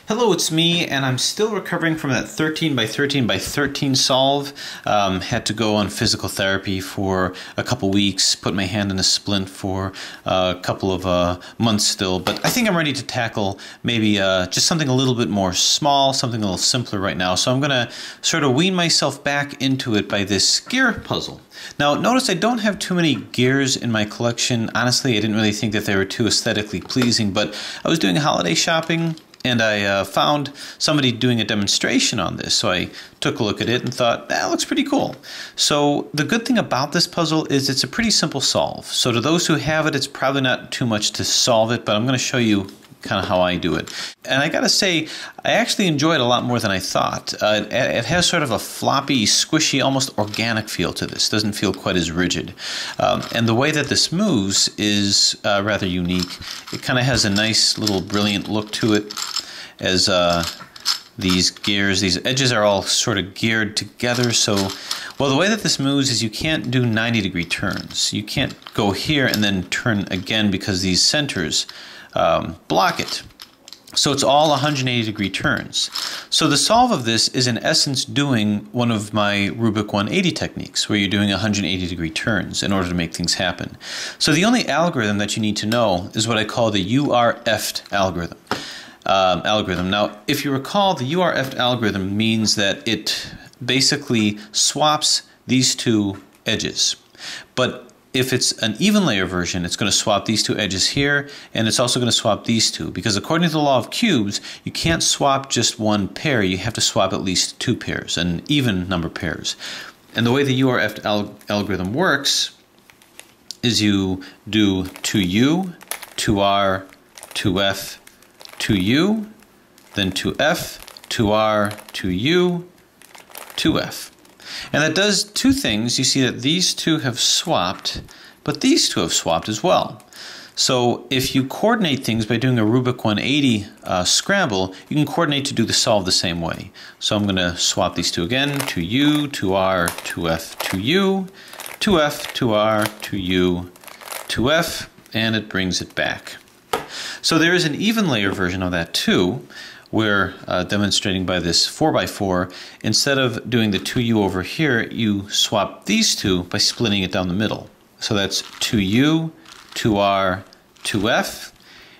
Hello, it's me, and I'm still recovering from that 13 by 13 by 13 solve. Had to go on physical therapy for a couple weeks, put my hand in a splint for a couple of months still, but I think I'm ready to tackle maybe just something a little bit more small, something a little simpler right now. So I'm going to sort of wean myself back into it by this gear puzzle. Now, notice I don't have too many gears in my collection. Honestly, I didn't really think that they were too aesthetically pleasing, but I was doing holiday shopping, and I found somebody doing a demonstration on this, so I took a look at it and thought, that looks pretty cool. So the good thing about this puzzle is it's a pretty simple solve. So to those who have it, it's probably not too much to solve it, but I'm going to show you kind of how I do it. And I gotta say, I actually enjoy it a lot more than I thought. It has sort of a floppy, squishy, almost organic feel to this. It doesn't feel quite as rigid. And the way that this moves is rather unique. It kind of has a nice little brilliant look to it, as these gears, these edges are all sort of geared together. So, well, the way that this moves is you can't do 90-degree turns. You can't go here and then turn again because these centers block it. So it's all 180-degree turns. So the solve of this is in essence doing one of my Rubik 180 techniques, where you're doing 180-degree turns in order to make things happen. So the only algorithm that you need to know is what I call the URF algorithm. Now, if you recall, the URF algorithm means that it basically swaps these two edges. But if it's an even layer version, it's going to swap these two edges here, and it's also going to swap these two, because according to the law of cubes, you can't swap just one pair, you have to swap at least two pairs, an even number pairs. And the way the URF algorithm works is you do 2U, 2R, 2F, 2U, then 2F, 2R, 2U, 2F. And that does two things. You see that these two have swapped, but these two have swapped as well. So if you coordinate things by doing a Rubik 180 scramble, you can coordinate to do the solve the same way. So I'm going to swap these two again, 2U, 2R, 2F, 2U, 2F, 2R, 2U, 2F, and it brings it back. So there is an even layer version of that too. We're demonstrating by this 4x4. Instead of doing the 2U over here, you swap these two by splitting it down the middle. So that's 2U, 2R, 2F.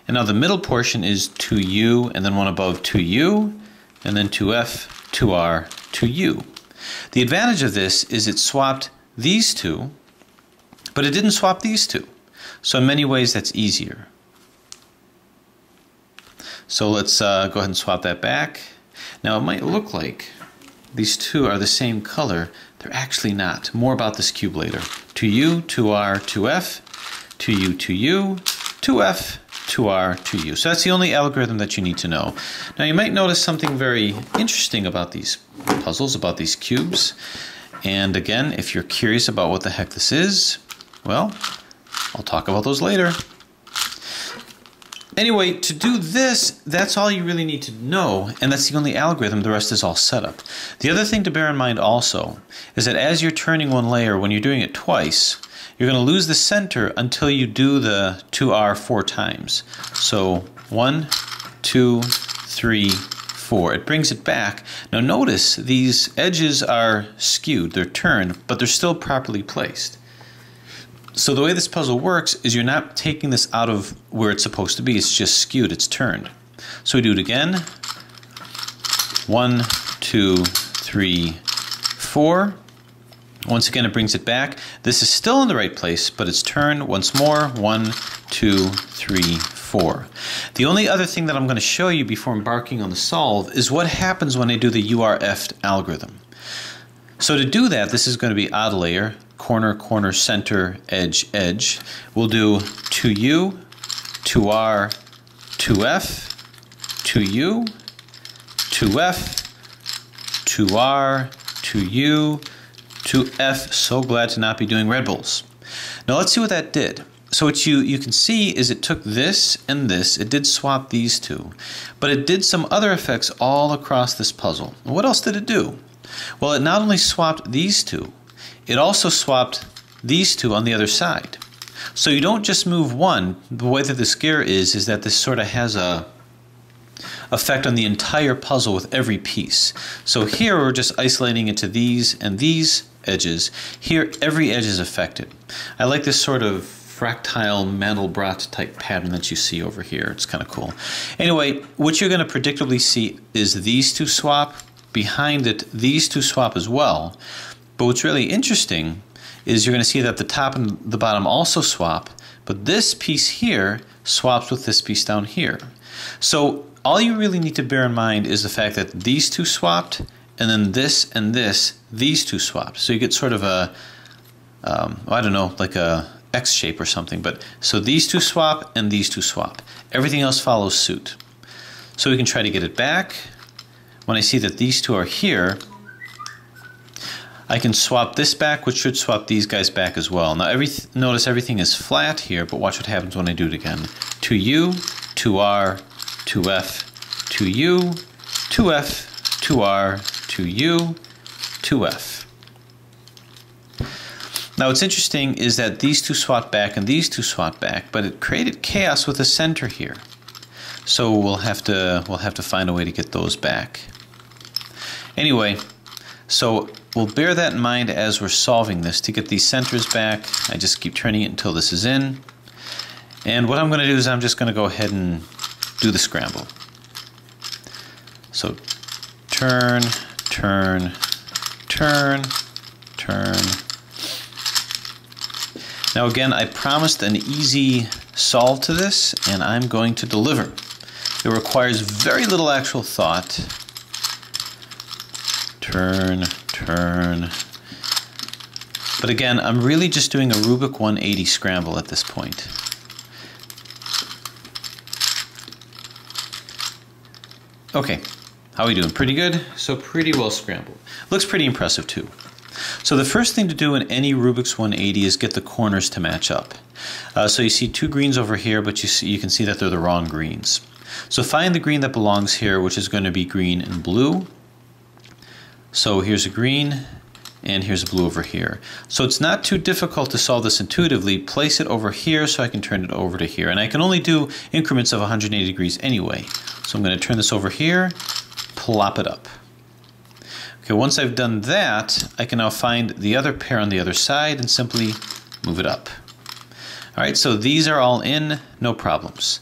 And now the middle portion is 2U, and then one above 2U, and then 2F, 2R, 2U. The advantage of this is it swapped these two, but it didn't swap these two. So in many ways, that's easier. So let's go ahead and swap that back. Now it might look like these two are the same color. They're actually not. More about this cube later. 2U, 2R, 2F, 2U, 2U, 2F, 2R, 2U. So that's the only algorithm that you need to know. Now you might notice something very interesting about these puzzles, about these cubes. And again, if you're curious about what the heck this is, well, I'll talk about those later. Anyway, to do this, that's all you really need to know, and that's the only algorithm. The rest is all set up. The other thing to bear in mind also is that as you're turning one layer, when you're doing it twice, you're going to lose the center until you do the 2R 4 times. So 1, 2, 3, 4. It brings it back. Now notice these edges are skewed. They're turned, but they're still properly placed. So the way this puzzle works is you're not taking this out of where it's supposed to be. It's just skewed. It's turned. So we do it again. 1, 2, 3, 4. Once again, it brings it back. This is still in the right place, but it's turned once more. 1, 2, 3, 4. The only other thing that I'm going to show you before embarking on the solve is what happens when I do the URF algorithm. So to do that, this is going to be odd layer. Corner, corner, center, edge, edge. We'll do 2U, 2R, 2F, 2U, 2F, 2R, 2U, 2F. So glad to not be doing Red Bulls. Now let's see what that did. So what you can see is it took this and this. It did swap these two. But it did some other effects all across this puzzle. What else did it do? Well, it not only swapped these two, it also swapped these two on the other side. So you don't just move one. The way that this gear is that this sort of has a effect on the entire puzzle with every piece. So here we're just isolating it to these and these edges. Here every edge is affected. I like this sort of fractile Mandelbrot type pattern that you see over here. It's kind of cool. Anyway, what you're going to predictably see is these two swap. Behind it, these two swap as well. But what's really interesting is you're going to see that the top and the bottom also swap, but this piece here swaps with this piece down here. So all you really need to bear in mind is the fact that these two swapped, and then this and this, these two swapped. So you get sort of a, I don't know, like a X shape or something. But so these two swap and these two swap. Everything else follows suit. So we can try to get it back. When I see that these two are here, I can swap this back, which should swap these guys back as well. Now notice everything is flat here, but watch what happens when I do it again. 2U, 2R, 2F, 2U, 2F, 2R, 2U, 2F. Now what's interesting is that these two swap back and these two swap back, but it created chaos with the center here. So we'll have to find a way to get those back. Anyway, so we'll bear that in mind as we're solving this. To get these centers back, I just keep turning it until this is in. And what I'm going to do is I'm just going to go ahead and do the scramble. So turn, turn, turn, turn. Now again, I promised an easy solve to this, and I'm going to deliver. It requires very little actual thought. Turn, turn. But again, I'm really just doing a Rubik 180 scramble at this point. Okay, how are we doing? Pretty good? So pretty well scrambled. Looks pretty impressive too. So the first thing to do in any Rubik's 180 is get the corners to match up. So you see two greens over here, but you can see that they're the wrong greens. So find the green that belongs here, which is going to be green and blue. So here's a green, and here's a blue over here. So it's not too difficult to solve this intuitively. Place it over here so I can turn it over to here. And I can only do increments of 180 degrees anyway. So I'm going to turn this over here, plop it up. Okay, once I've done that, I can now find the other pair on the other side and simply move it up. All right, so these are all in, no problems.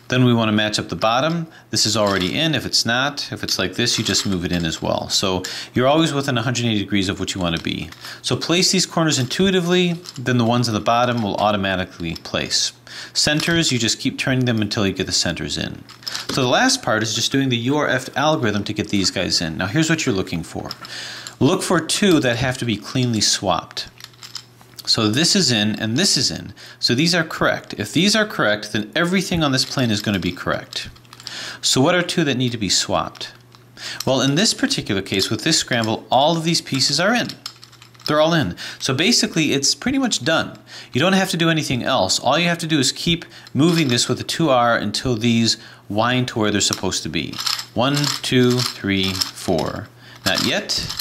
Then we want to match up the bottom. This is already in. If it's not, if it's like this, you just move it in as well. So you're always within 180 degrees of what you want to be. So place these corners intuitively, then the ones on the bottom will automatically place. Centers, you just keep turning them until you get the centers in. So the last part is just doing the URF algorithm to get these guys in. Now here's what you're looking for. Look for two that have to be cleanly swapped. So this is in and this is in. So these are correct. If these are correct, then everything on this plane is going to be correct. So what are two that need to be swapped? Well, in this particular case, with this scramble, all of these pieces are in. They're all in. So basically, it's pretty much done. You don't have to do anything else. All you have to do is keep moving this with the 2R until these wind to where they're supposed to be. 1, 2, 3, 4. Not yet.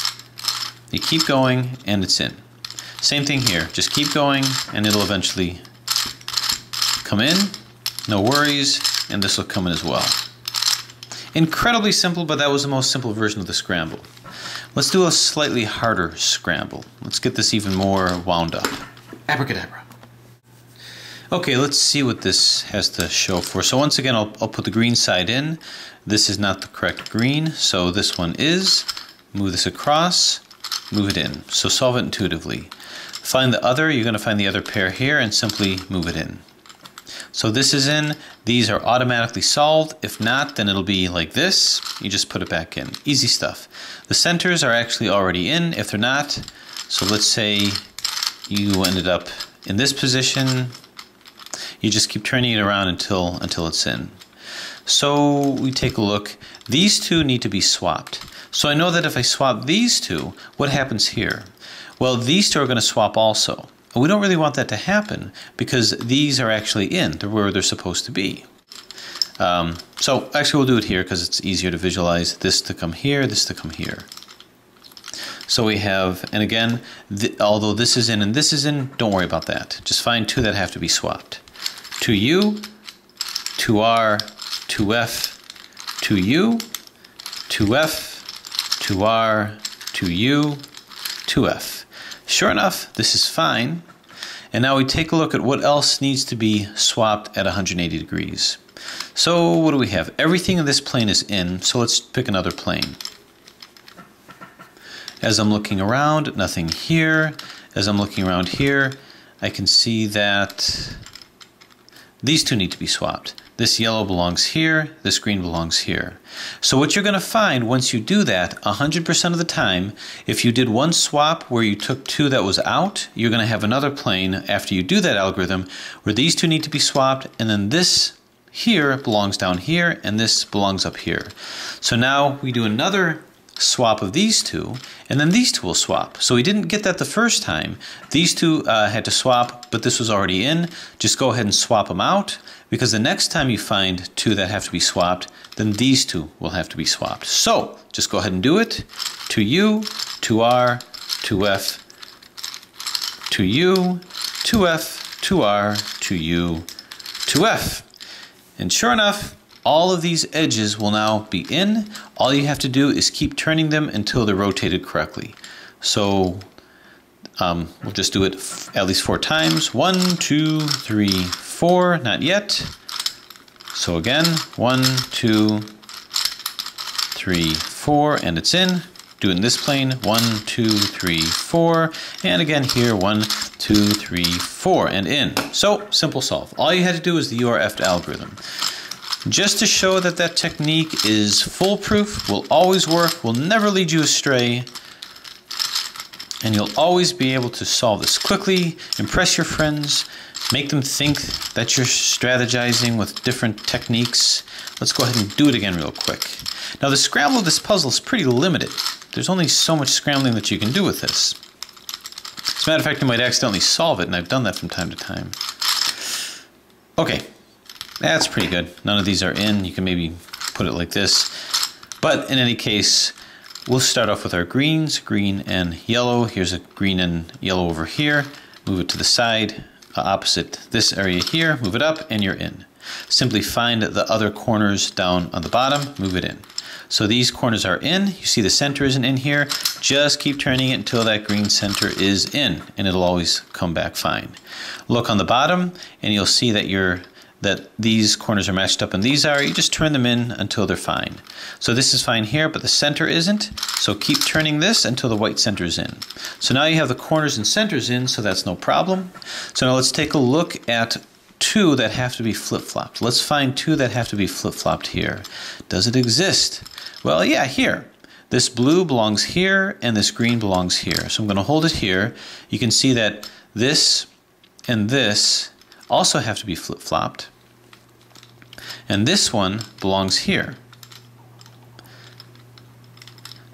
You keep going, and it's in. Same thing here. Just keep going, and it'll eventually come in. No worries, and this will come in as well. Incredibly simple, but that was the most simple version of the scramble. Let's do a slightly harder scramble. Let's get this even more wound up. Abracadabra. Okay, let's see what this has to show for. So once again, I'll put the green side in. This is not the correct green, so this one is. Move this across, move it in. So solve it intuitively. Find the other, you're going to find the other pair here and simply move it in. So this is in, these are automatically solved. If not, then it'll be like this. You just put it back in. Easy stuff. The centers are actually already in if they're not. So let's say you ended up in this position. You just keep turning it around until it's in. So we take a look. These two need to be swapped. So I know that if I swap these two, what happens here? Well, these two are going to swap also. We don't really want that to happen because these are actually in. They're where they're supposed to be. So actually we'll do it here because it's easier to visualize. This to come here, this to come here. So we have, and again, although this is in and this is in, don't worry about that. Just find two that have to be swapped. 2U, 2R, 2F, 2U, 2F, 2R, 2U, 2F. Sure enough, this is fine. And now we take a look at what else needs to be swapped at 180 degrees. So what do we have? Everything in this plane is in, so let's pick another plane. As I'm looking around, nothing here. As I'm looking around here, I can see that these two need to be swapped. This yellow belongs here, this green belongs here. So what you're going to find once you do that, 100% of the time, if you did one swap where you took two that was out, you're going to have another plane after you do that algorithm where these two need to be swapped, and then this here belongs down here, and this belongs up here. So now we do another swap of these two, and then these two will swap. So we didn't get that the first time. These two had to swap, but this was already in. Just go ahead and swap them out, because the next time you find two that have to be swapped, then these two will have to be swapped. So just go ahead and do it. 2U, 2R, 2F, 2U, 2F, 2R, 2U, 2F. And sure enough, all of these edges will now be in. All you have to do is keep turning them until they're rotated correctly. So we'll just do it at least 4 times. 1, 2, 3, 4, not yet. So again, 1, 2, 3, 4, and it's in. Do it in this plane, 1, 2, 3, 4, and again here, 1, 2, 3, 4, and in. So, simple solve. All you had to do is the URF algorithm. Just to show that that technique is foolproof, will always work, will never lead you astray, and you'll always be able to solve this quickly, impress your friends, make them think that you're strategizing with different techniques. Let's go ahead and do it again real quick. Now the scramble of this puzzle is pretty limited. There's only so much scrambling that you can do with this. As a matter of fact, you might accidentally solve it, and I've done that from time to time. Okay, that's pretty good. None of these are in. You can maybe put it like this. But in any case, we'll start off with our greens, green and yellow. Here's a green and yellow over here. Move it to the side, opposite this area here. Move it up, and you're in. Simply find the other corners down on the bottom, move it in. So these corners are in. You see the center isn't in here. Just keep turning it until that green center is in, and it'll always come back fine. Look on the bottom, and you'll see that these corners are matched up and these are. You just turn them in until they're fine. So this is fine here, but the center isn't. So keep turning this until the white center is in. So now you have the corners and centers in, so that's no problem. So now let's take a look at two that have to be flip-flopped. Let's find two that have to be flip-flopped here. Does it exist? Well, yeah, here. This blue belongs here and this green belongs here. So I'm going to hold it here. You can see that this and this also have to be flip-flopped. And this one belongs here.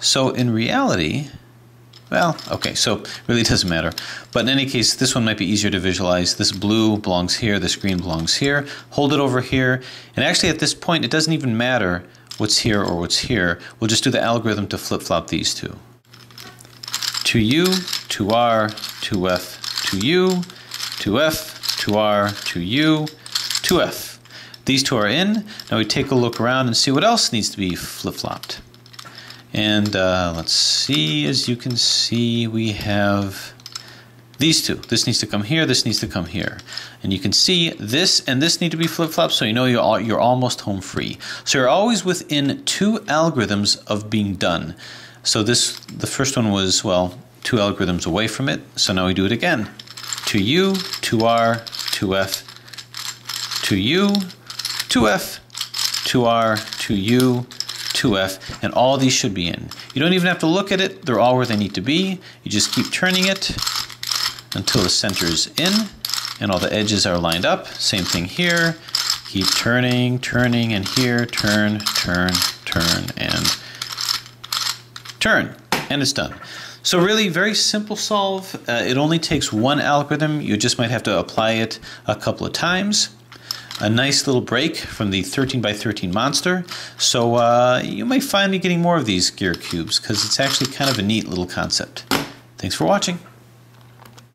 So in reality, well, okay, so it really doesn't matter. But in any case, this one might be easier to visualize. This blue belongs here, this green belongs here. Hold it over here. And actually at this point, it doesn't even matter what's here or what's here. We'll just do the algorithm to flip-flop these two. 2U, 2R, 2F, 2U, 2F, 2R, 2U, 2F. These two are in. Now we take a look around and see what else needs to be flip-flopped. And let's see, as you can see, we have these two. This needs to come here, this needs to come here. And you can see this and this need to be flip-flopped, so you know you're almost home free. So you're always within two algorithms of being done. So the first one was, well, two algorithms away from it. So now we do it again. 2U, 2R, 2F, 2U, 2F, 2R, 2U, 2F, and all these should be in. You don't even have to look at it. They're all where they need to be. You just keep turning it until the center is in and all the edges are lined up. Same thing here. Keep turning, turning, and here, turn, turn, turn, and turn, and it's done. So really, very simple solve. It only takes one algorithm. You just might have to apply it a couple of times. A nice little break from the 13 by 13 monster. So you might find me getting more of these gear cubes because it's actually kind of a neat little concept. Thanks for watching.